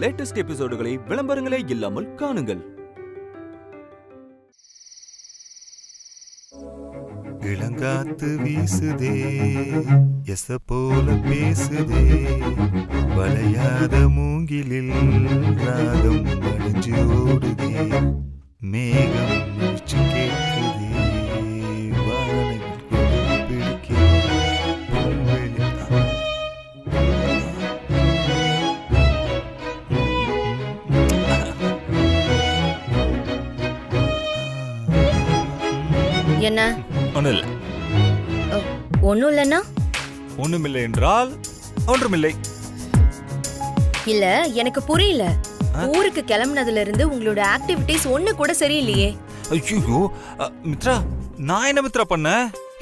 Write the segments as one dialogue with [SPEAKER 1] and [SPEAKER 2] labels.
[SPEAKER 1] Latest எபிசோடுகளை விளம்பரங்களே இல்லாமல் காணுங்கள்.
[SPEAKER 2] இளங்காத்து வீசுதே, எச போல பேசுதே, வளையாத மூங்கிலில் ராகம் வளைஞ்சு ஓடுதே, மேகம் முடிச்சு கேட்குதே, வானவில் பிடிக்கிறே.
[SPEAKER 3] என்ன?
[SPEAKER 2] ஒன்றும் இல்லை.
[SPEAKER 3] ஒன்னும் இல்லைன்னா?
[SPEAKER 2] ஒண்ணுமில்லை என்றால் ஒன்றுமில்லை.
[SPEAKER 3] இல்ல, எனக்கு புரியல. ஊருக்கு கிளம்புனதுல இருந்து உங்களோட ஆக்டிவிட்டிஸ் ஒண்ணு கூட சரியில்லையே.
[SPEAKER 2] ஐயோ மித்ரா, நான் என்ன மித்ரா பண்ண?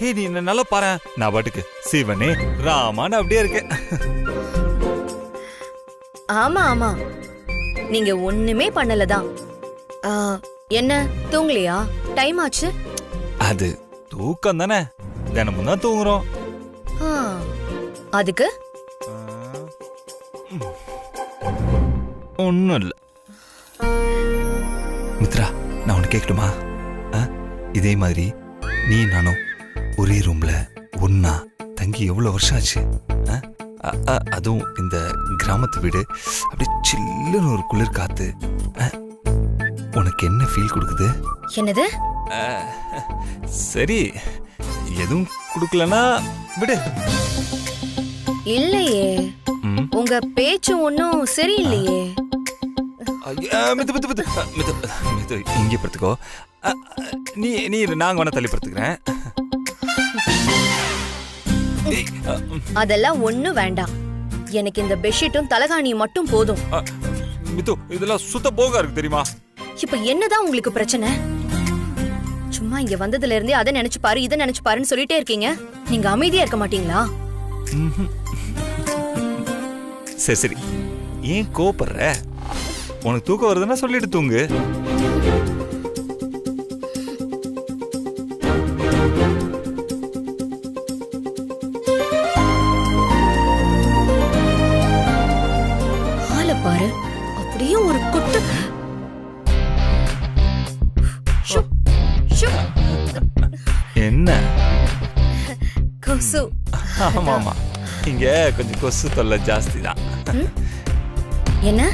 [SPEAKER 2] ஹே, நீ என்ன நல்லா பாரு. நான் பாட்டுக்கு சிவனே ராமான்னு அப்படியே இருக்கேன்.
[SPEAKER 3] ஆமா ஆமா, நீங்க ஒண்ணுமே பண்ணலதான். என்ன தூங்கலையா? டைம் ஆச்சு.
[SPEAKER 2] அது தூக்கம் தானே, தினமும் தான் தூங்குறோம்.
[SPEAKER 3] அதுக்கு
[SPEAKER 2] ஒன்னும் இல்ல. மித்ரா, நான் உனக்கு கேட்கட்டுமா? இதே மாதிரி நீ நானும் ஒரே ரூம்ல ஒன்னா தங்கி எவ்வளவு வருஷம் ஆச்சு? அதுவும் இந்த கிராமத்து வீடு, அப்படியே சில்லுன்னு ஒரு குளிர் காத்து. உனக்கு என்ன ஃபீல் கொடுக்குது?
[SPEAKER 3] என்னது?
[SPEAKER 2] சரி, எதுவும் கொடுக்கலனா விடு.
[SPEAKER 3] இல்லையே, உங்க பேச்சு ஒன்னும் சரியில்லையே.
[SPEAKER 2] இங்க படுத்துக்கோ. நீ நாங்க வேணா தள்ளி படுத்துக்கிறேன்.
[SPEAKER 3] அதெல்லாம் ஒண்ணும் வேண்டாம். எனக்கு இந்த பெட்ஷீட்டும் தலகாணியும் மட்டும் போதும்.
[SPEAKER 2] மிது, இதெல்லாம் சுத்த போகா இருக்கு தெரியுமா?
[SPEAKER 3] இப்ப என்னதான் உங்களுக்கு பிரச்சனை? சும்மா இங்க வந்ததுல இருந்தே அதை நினைச்சு பாரு, இதை நினைச்சு பாருன்னு சொல்லிட்டே இருக்கீங்க. நீங்க அமைதியா இருக்க மாட்டீங்களா?
[SPEAKER 2] சரி சரி, ஏன் கோபப்படுற? உனக்கு தூக்கம் வருதுன்னா சொல்லிட்டு தூங்கு.
[SPEAKER 3] ஆள பாரு, அப்படியே ஒரு கொட்டு.
[SPEAKER 2] என்ன
[SPEAKER 3] கொசு?
[SPEAKER 2] ஆமா ஆமா, இங்க கொஞ்சம் கொசு தொல்லை ஜாஸ்தி தான்.
[SPEAKER 3] என்ன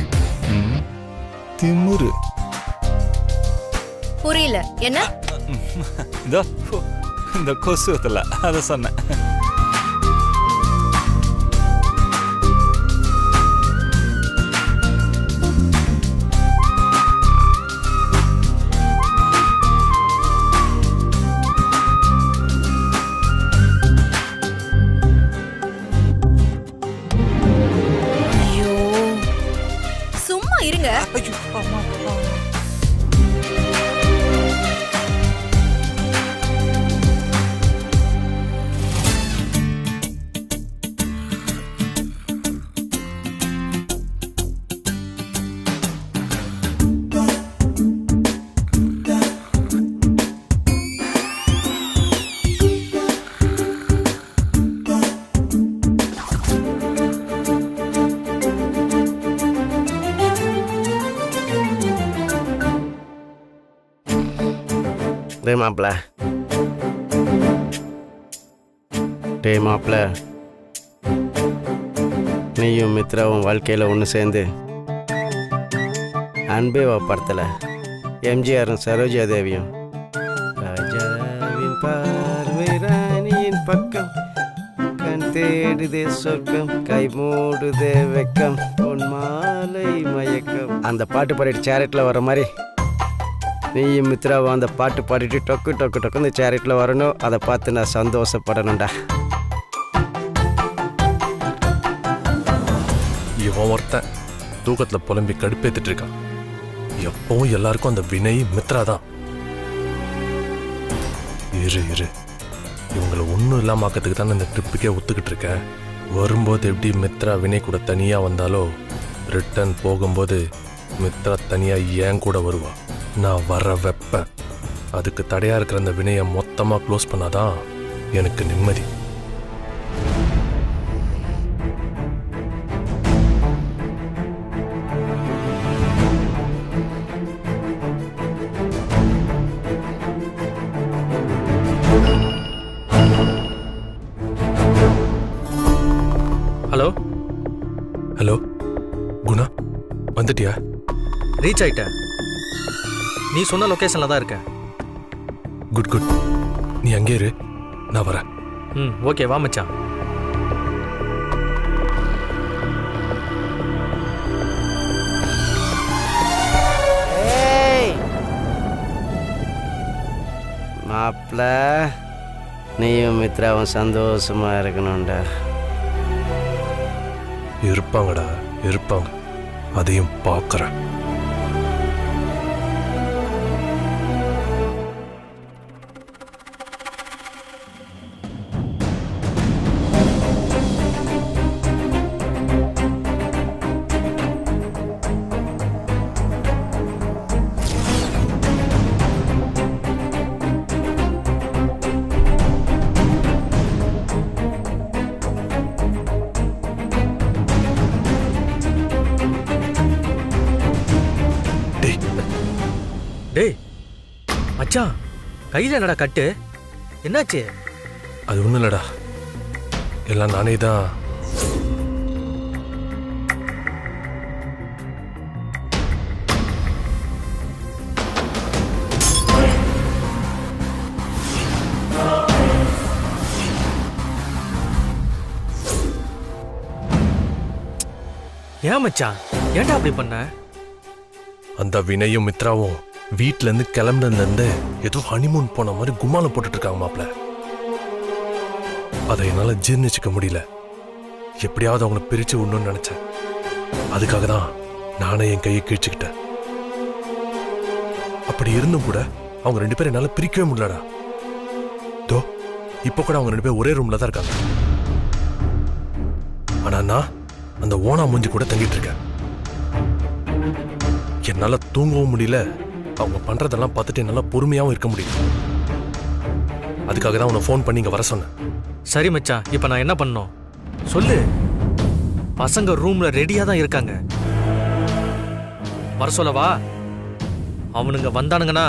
[SPEAKER 2] திமுரு?
[SPEAKER 3] புரியல. என்ன?
[SPEAKER 2] இந்த கொசு தொல்லை, அத சொன்னேன்.
[SPEAKER 3] இருங்க.
[SPEAKER 4] மாப்பிள்ள, டே மாப்பிள்ள, நீயும் மித்ராவும் வாழ்க்கையில் ஒன்று சேர்ந்து அன்பேவா படத்தில் எம்ஜிஆரும் சரோஜா தேவியும் ராஜாவின் பார்வை ராணியின் பக்கம், கண் தேடுதே சொர்க்கம், கை மூடுதே வெக்கம், பொன் மாலை மயக்கம், அந்த பாட்டு பாடிட்டு சேரட்டில் வர மாதிரி நீயும் மித்ராவும் அந்த பாட்டு பாடிட்டு டொக்கு டொக்கு டொக்கு இந்த சேரட்டில் வரணும். அதை பார்த்து நான் சந்தோஷப்படணும்டா.
[SPEAKER 5] இவன் ஒருத்தன் தூக்கத்தில் புலம்பி கடுப்பேத்துட்டு இருக்கான். எப்பவும் எல்லாருக்கும் அந்த வினை மித்ரா தான். இரு இரு, இவங்களை ஒன்றும் இல்லாம ஆக்கிறதுக்கு தான் இந்த ட்ரிப்புக்கே ஒத்துக்கிட்டு இருக்கேன். வரும்போது எப்படி மித்ரா வினை கூட தனியாக வந்தாலோ, ரிட்டர்ன் போகும்போது மித்ரா தனியாக ஏன் கூட வருவா. நான் வர வைப்பேன். அதுக்கு தடையாக இருக்கிற அந்த வினையை மொத்தமாக க்ளோஸ் பண்ணாதான் எனக்கு நிம்மதி. குணா வந்துட்டியா?
[SPEAKER 6] ரீச் ஆயிட்டேன். நீ சொன்ன லொகேஷன்ல தான் இருக்கேன்.
[SPEAKER 5] Good good. நீ அங்கே இரு, நான் வரேன்.
[SPEAKER 6] ஓகே, வா மச்சான்.
[SPEAKER 4] மாப்பிள்ள, நீயும் மித்ராவும் சந்தோஷமா இருக்கணும்டா.
[SPEAKER 5] இருப்பாங்கடா, இருப்பாங்க. அதையும் பார்க்கறேன்.
[SPEAKER 6] டேய் மச்சான், கையில என்னடா கட்டு? என்னாச்சு?
[SPEAKER 5] அது ஒன்றும் இல்லடா, எல்லாம் நானே தான்.
[SPEAKER 6] ஏன் மச்சான், ஏன்டா அப்படி பண்ண?
[SPEAKER 5] அந்த வினயும் மித்ராவும் வீட்ல இருந்து கிளம்புனதுல இருந்து ஏதோ ஹனிமூன் போன மாதிரி கும்மாலம் போட்டுட்டு இருக்காங்க மாப்பிள்ள. அதை என்னால ஜீர்ணிச்சுக்க முடியல. எப்படியாவது அவங்கள பிரிச்சு விடணும்னு நினைச்சேன். அதுக்காக தான் நானே என் கையை கிழிச்சுக்கிட்டேன். அப்படி இருந்தும் கூட அவங்க 2 பேரும் என்னால பிரிக்கவே முடியலடா. தோ இப்ப கூட அவங்க 2 பேரும் ஒரே ரூம்ல தான் இருக்காங்க. ஆனா நான் அந்த ஓனா மூஞ்சி கூட தங்கிட்டு இருக்கேன். என்னால தூங்கவும் முடியல. அவங்க பண்றதெல்லாம் பார்த்துட்டு என்னால பொறுமையாவும் இருக்க முடியல. அதுக்காக தான் உன்னை ஃபோன் பண்ணி இங்க வர சொன்னேன்.
[SPEAKER 6] சரி மச்சான், இப்ப நான் என்ன பண்ணணும் சொல்லு. பசங்க ரூம்ல ரெடியா தான் இருக்காங்க. வர சொல்லவா? அவனுங்க வந்தானுங்கன்னா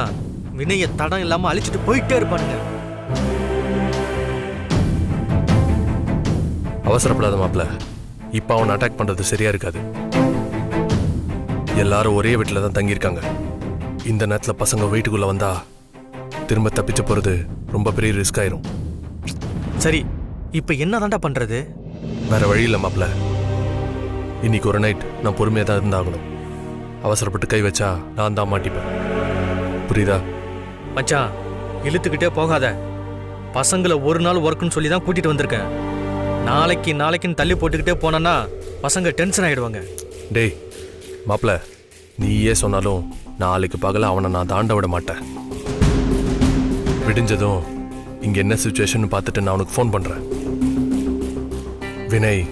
[SPEAKER 6] வினைய தடம் இல்லாம அழிச்சிட்டு போயிட்டே இருப்பானுங்க.
[SPEAKER 5] அவசரப்படாத மாப்பிள்ள. இப்ப அவன் அட்டாக் பண்றது சரியா இருக்காது. எல்லாரும் ஒரே வீட்டில் தான் தங்கியிருக்காங்க. இந்த நேரத்தில் பசங்க வீட்டுக்குள்ள வந்தா திரும்ப தப்பிச்சு போறது ரொம்ப பெரிய ரிஸ்க் ஆயிரும்.
[SPEAKER 6] சரி, இப்ப என்ன தாண்டா பண்றது?
[SPEAKER 5] வேற வழி இல்லை மாப்பிள்ள. இன்னைக்கு ஒரு நைட் நான் பொறுமையாக தான் இருந்தாகணும். அவசரப்பட்டு கை வச்சா நான் தான் மாட்டிப்பேன். புரியுதா?
[SPEAKER 6] மச்சான், இழுத்துக்கிட்டே போகாத. பசங்களை ஒரு நாள் ஒர்க்குன்னு சொல்லி தான் கூட்டிட்டு வந்திருக்கேன். நாளைக்குன்னு தள்ளி போட்டுக்கிட்டே போனா பசங்க டென்ஷன் ஆயிடுவாங்க.
[SPEAKER 5] டேய் மாப்பிள்ள, நீயே சொன்னாலும் நாளைக்கு பகல அவனை நான் தாண்ட விட மாட்டேன். விடிஞ்சதும் இங்க என்ன சிச்சுவேஷன் பார்த்துட்டு நான் அவனுக்கு ஃபோன் பண்றேன். வினய்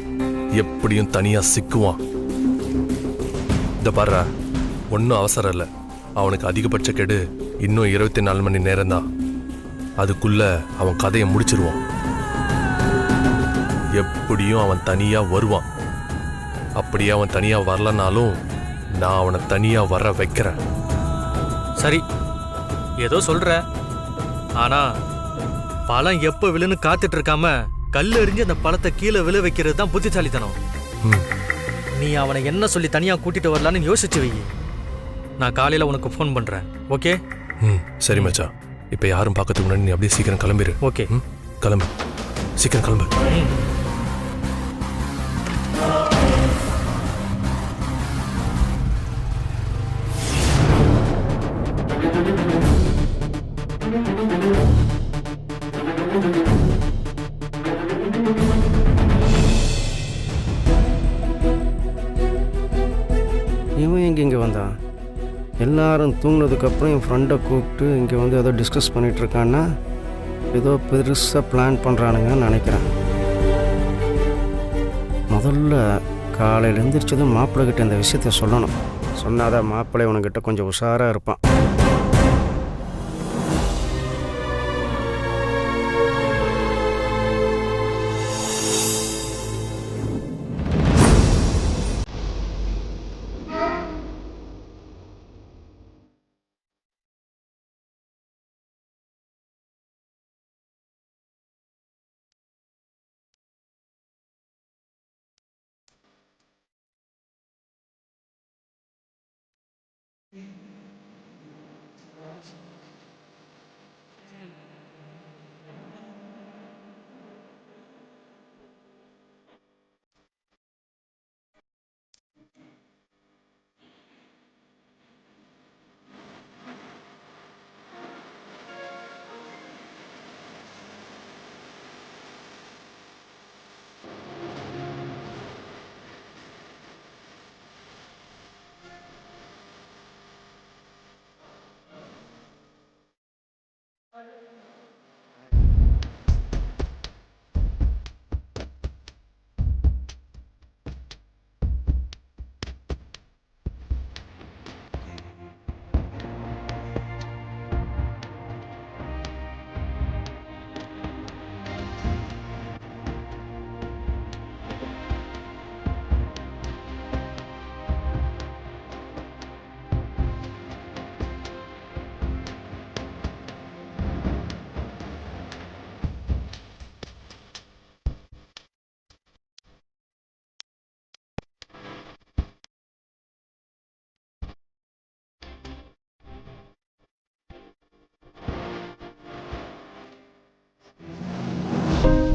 [SPEAKER 5] எப்படியும் தனியா சிக்குவான். இந்த பாரு, ஒன்றும் அவசரம் இல்லை. அவனுக்கு அதிகபட்ச கெடு இன்னும் 24 மணி நேரம் தான். அதுக்குள்ள அவன் கதையை முடிச்சிருவான். எப்படியும் அவன் தனியா வருவான். அப்படியே அவன் தனியா வரலனாலும் நான் அவனை தனியா வர வைக்கிறேன்.
[SPEAKER 6] சரி, ஏதோ சொல்ற. ஆனா பழம் எப்ப விழுன்னு காத்துட்டு இருக்காம கல் எறிஞ்சு அந்த பழத்தை கீழே விழ வைக்கிறது தான் புத்திசாலித்தனம். நீ அவனை என்ன சொல்லி தனியா கூட்டிட்டு வரலான்னு யோசிச்சு வை. நான் காலையில உனக்கு ஃபோன் பண்றேன். ஓகே?
[SPEAKER 5] சரி மச்சான். இப்ப யாரும் பார்க்கறதுக்கு முன்னாடி நீ அப்படியே சீக்கிரம் கிளம்பிடு.
[SPEAKER 6] ஓகே,
[SPEAKER 5] கிளம்பு, சீக்கிரம் கிளம்பு.
[SPEAKER 4] இவன் எங்கே இங்கே வந்தான்? எல்லாரும் தூங்கினதுக்கப்புறம் என் ஃப்ரெண்டை கூப்பிட்டு இங்கே வந்து ஏதோ டிஸ்கஸ் பண்ணிகிட்ருக்கான்னா ஏதோ பெருசாக பிளான் பண்ணுறானுங்கன்னு நினைக்கிறேன். முதல்ல காலையில் எழுந்திரிச்சதும் மாப்பிள்ளைகிட்ட இந்த விஷயத்த சொல்லணும். சொன்னாதான் மாப்பிள்ளை உனக்கிட்ட கொஞ்சம் உஷாராக இருப்பான்.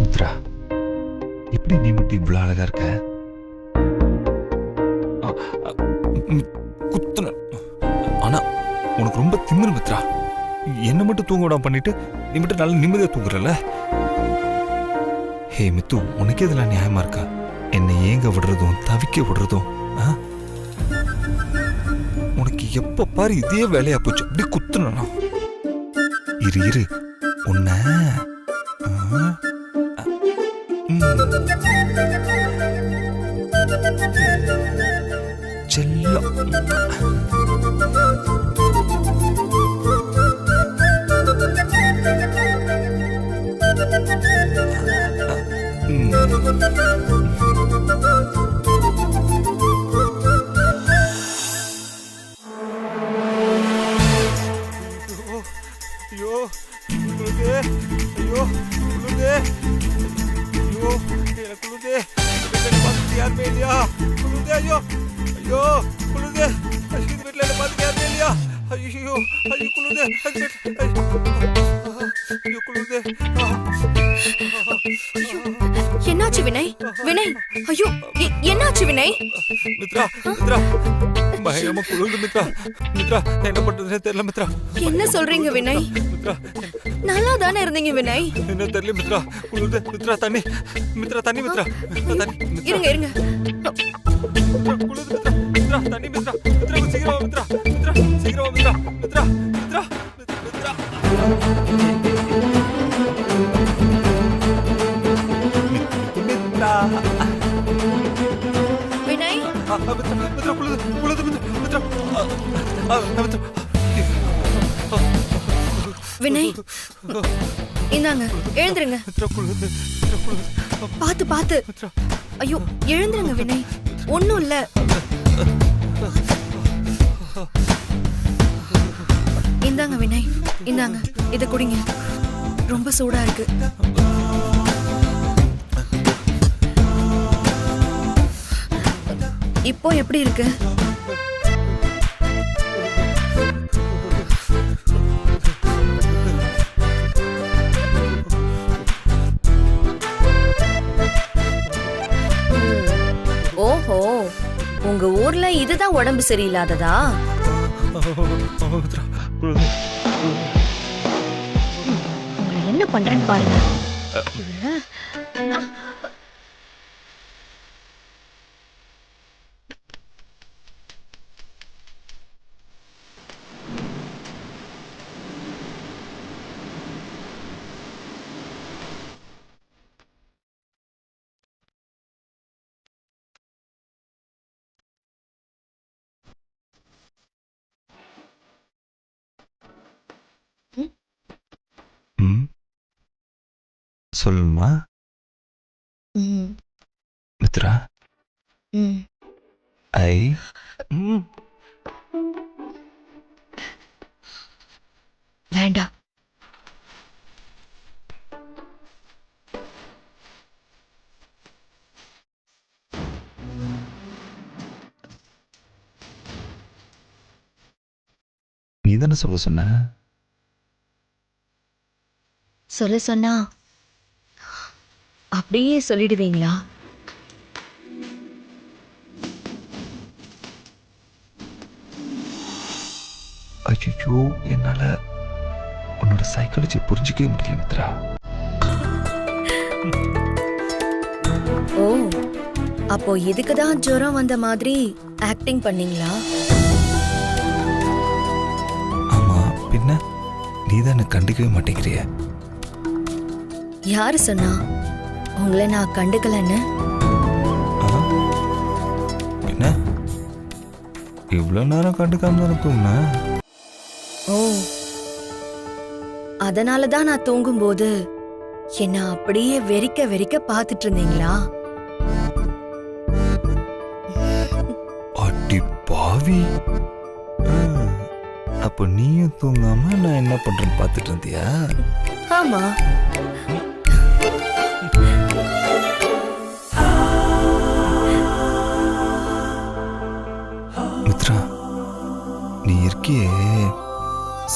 [SPEAKER 2] மித்ரா, எப்படி நீ மட்டும் இவ்வளவு அழகா இருக்க? ஆ, ஆ, குத்துன. ஆனா உனக்கு ரொம்ப திமிரு மித்ரா. என்ன மட்டும் தூங்க விடாம பண்ணிட்டு நீ மட்டும் நல்ல நிம்மதியா தூங்குறல. ஹே மித்து, உனக்கு இதெல்லாம் நியாயமா இருக்கா? என்னை ஏங்க விடுறதும் தவிக்க விடுறதும் உனக்கு எப்ப பாரு இதே வேலையா போச்சு. அப்படி குத்துனா இரு இரு உன்ன செல்லம்.
[SPEAKER 1] ஐயோ குளுதே, ஐயோ குளுதே, ஐயோ எனக்கு குளுதே, வீட்டுல பார்த்து யாருமே இல்லையா? குளுதே, ஐயோ ஐயோ குளுதே, இந்த வீட்டுல என்ன பார்த்து யாருமே இல்லையா? ஐயோ ஐயோ குளுதே, ஐயோ குளுதே.
[SPEAKER 3] என்னாச்சு வினய்? வினய், ஐயோ என்னாச்சு வினய்?
[SPEAKER 1] மித்ரா, மித்ரா பயங்கரமா குளுது மித்ரா. மித்ரா என்ன பண்றதுன்னு தெரியல மித்ரா.
[SPEAKER 3] என்ன சொல்றீங்க வினய்?
[SPEAKER 1] மித்ரா
[SPEAKER 3] நல்லா தானே இருந்தீங்க வினய்.
[SPEAKER 1] என்ன தெரியல மித்ரா. குளுது மித்ரா. தண்ணி மித்ரா, தண்ணி மித்ரா, தண்ணி மித்ரா.
[SPEAKER 3] இருங்க இருங்க.
[SPEAKER 1] மித்ரா குளுது மித்ரா. மித்ரா தண்ணி மித்ரா. மித்ரா சீக்கிரம் வா மித்ரா. மித்ரா சீக்கிரம் வா மித்ரா. மித்ரா மித்ரா மித்ரா. மித்ரா
[SPEAKER 3] வினய்,
[SPEAKER 1] மித்ரா குளுது குளுது மித்ரா. மித்ரா
[SPEAKER 3] வினய் இந்தாங்க, எழுந்துருங்க.
[SPEAKER 1] மித்ரா குளுது, மித்ரா குளுது.
[SPEAKER 3] பாத்து பாத்து. ஐயோ எழுந்துருங்க வினய், ஒண்ணும் இல்ல. இந்தாங்க வினய், இந்தாங்க, இத குடிங்க. ரொம்ப சூடா இருக்கு. இப்போ எப்படி இருக்கு? ஓஹோ, உங்க ஊர்ல இதுதான் உடம்பு சரியில்லாததா? உங்களை என்ன பண்றேன்னு பாருங்க.
[SPEAKER 2] சொல்லுமா மித்ரா? ஐ
[SPEAKER 3] வேண்டாம்.
[SPEAKER 2] தானே சொல்ல சொன்ன.
[SPEAKER 3] சொல்ல சொன்னா அப்படியே சொல்லிடுவீங்களா?
[SPEAKER 2] ஐயோ, என்னால உன்னோட சைக்காலஜி புரிஞ்சிக்கவே முடியல மித்ரா.
[SPEAKER 3] ஓ, அப்போ இதுக்குதான் ஜுரம் வந்த மாதிரி ஆக்டிங் பண்ணீங்களா?
[SPEAKER 2] ஆமா, பின்ன நீ தான் கண்டுக்கவே மாட்டேங்கிறிய.
[SPEAKER 3] யாரு சொன்னா உங்களை நான் கண்டுக்கலன்னு?
[SPEAKER 2] பின்ன இவ்வளவு நேரம் கண்டுக்காம தானே தூங்குன.
[SPEAKER 3] ஓ, அதனாலதான் நான் தூங்கும்போது என்ன அப்படியே வெறிக்க வெறிக்க பார்த்துட்டு இருந்தீங்களா?
[SPEAKER 2] அடி பாவி. அப்ப நீயும் தூங்காம நான் என்ன பண்றேன்னு பார்த்துட்டு இருந்தியா?
[SPEAKER 3] ஆமா.
[SPEAKER 2] மித்ரா, நீ இருக்கியே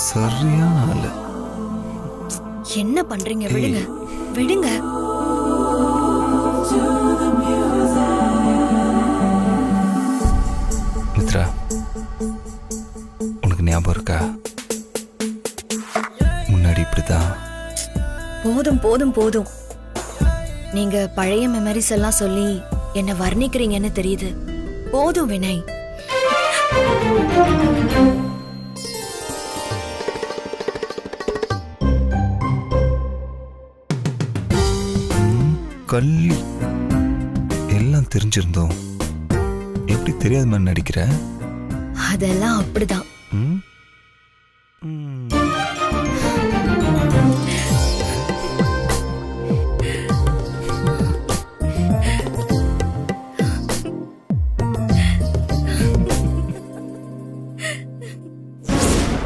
[SPEAKER 2] சரியான ஆளு.
[SPEAKER 3] என்ன பண்றீங்க? விடுங்க விடுங்க.
[SPEAKER 2] மித்ரா, உனக்கு ஞாபகம் இருக்கா? முன்னாடி இப்படிதான்.
[SPEAKER 3] போதும் போதும் போதும். நீங்க பழைய மெமரிஸ் எல்லாம் சொல்லி என்ன வர்ணிக்கிறீங்கன்னு தெரியுது. போதும் வினய்.
[SPEAKER 2] கள்ளி எல்லாம் தெரிஞ்சிருந்தோம் எப்படி தெரியாத மாதிரி நடிக்கிற?
[SPEAKER 3] அதெல்லாம் அப்படிதான்.
[SPEAKER 2] ம்?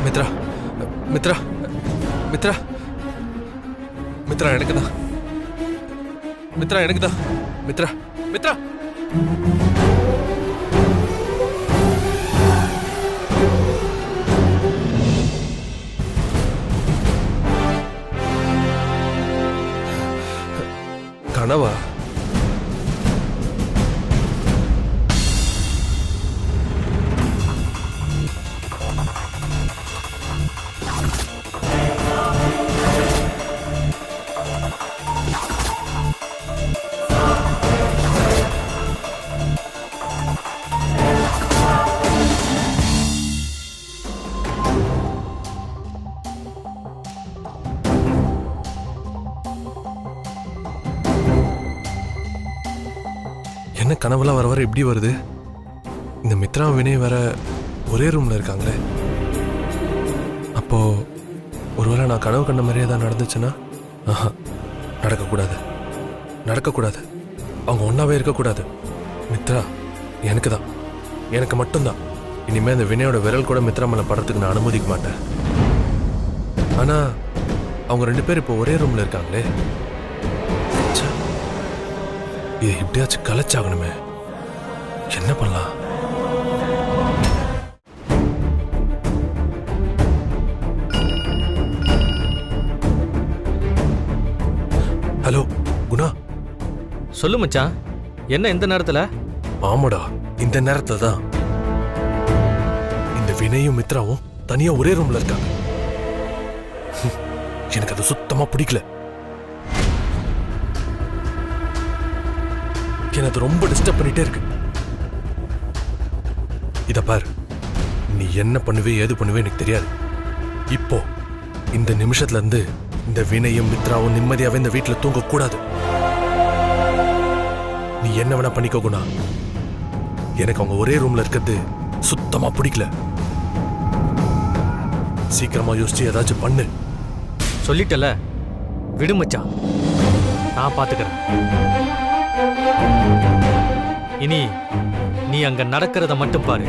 [SPEAKER 5] மித்ரா மித்ரா மித்ரா மித்ரா எனக்கு தான். மித்ரா எனக்கு தான். மித்ரா மித்ரா கனவா? என்ன கனவுலாம் வர வர எப்படி வருது? இந்த மித்ரா வினய் வேற ஒரே ரூம்ல இருக்காங்களே. அப்போ ஒருவேளை நான் கனவு கண்ட மாதிரியே தான் நடந்துச்சுன்னா? ஆஹா, நடக்கக்கூடாது நடக்கக்கூடாது. அவங்க ஒன்றாவே இருக்கக்கூடாது. மித்ரா எனக்கு தான், எனக்கு மட்டும்தான். இனிமேல் அந்த வினயோட விரல் கூட மித்ரா மேலே படுறதுக்கு நான் அனுமதிக்க மாட்டேன். ஆனால் அவங்க 2 பேர் இப்போ ஒரே ரூமில் இருக்காங்களே. இது எப்படியாச்சும் கலைச்சாகணுமே. என்ன பண்ணலாம்? ஹலோ குணா.
[SPEAKER 6] சொல்லு மச்சான், என்ன இந்த நேரத்துல?
[SPEAKER 5] ஆமாடா, இந்த நேரத்துல தான் இந்த வினயும் மித்ராவும் தனியா ஒரே ரூம்ல இருக்காங்க. எனக்கு அது சுத்தமா பிடிக்கல. எனக்கு ரொம்ப டிஸ்டர்ப் பண்ணிட்டே இருக்கு. இத பாரு, நீ என்ன பண்ணுவே ஏது பண்ணுவே எனக்கு தெரியாது. இப்போ இந்த நிமிஷத்துல இருந்து இந்த வினயும் மித்ராவும் நிம்மதியாவே இந்த வீட்டுல தூங்க கூடாது. நீ என்ன வேணா பண்ணிக்கோ குணா. எனக்கு அவங்க ஒரே ரூம்ல இருக்கிறது சுத்தமா பிடிக்கல. சீக்கிரமா யோசிச்சு ஏதாச்சும் பண்ணு.
[SPEAKER 6] சொல்லிட்டல, விடு மச்சான், நான் பாத்துக்கிறேன். இனி நீ அங்க நடக்கிறத மட்டும் பாரு.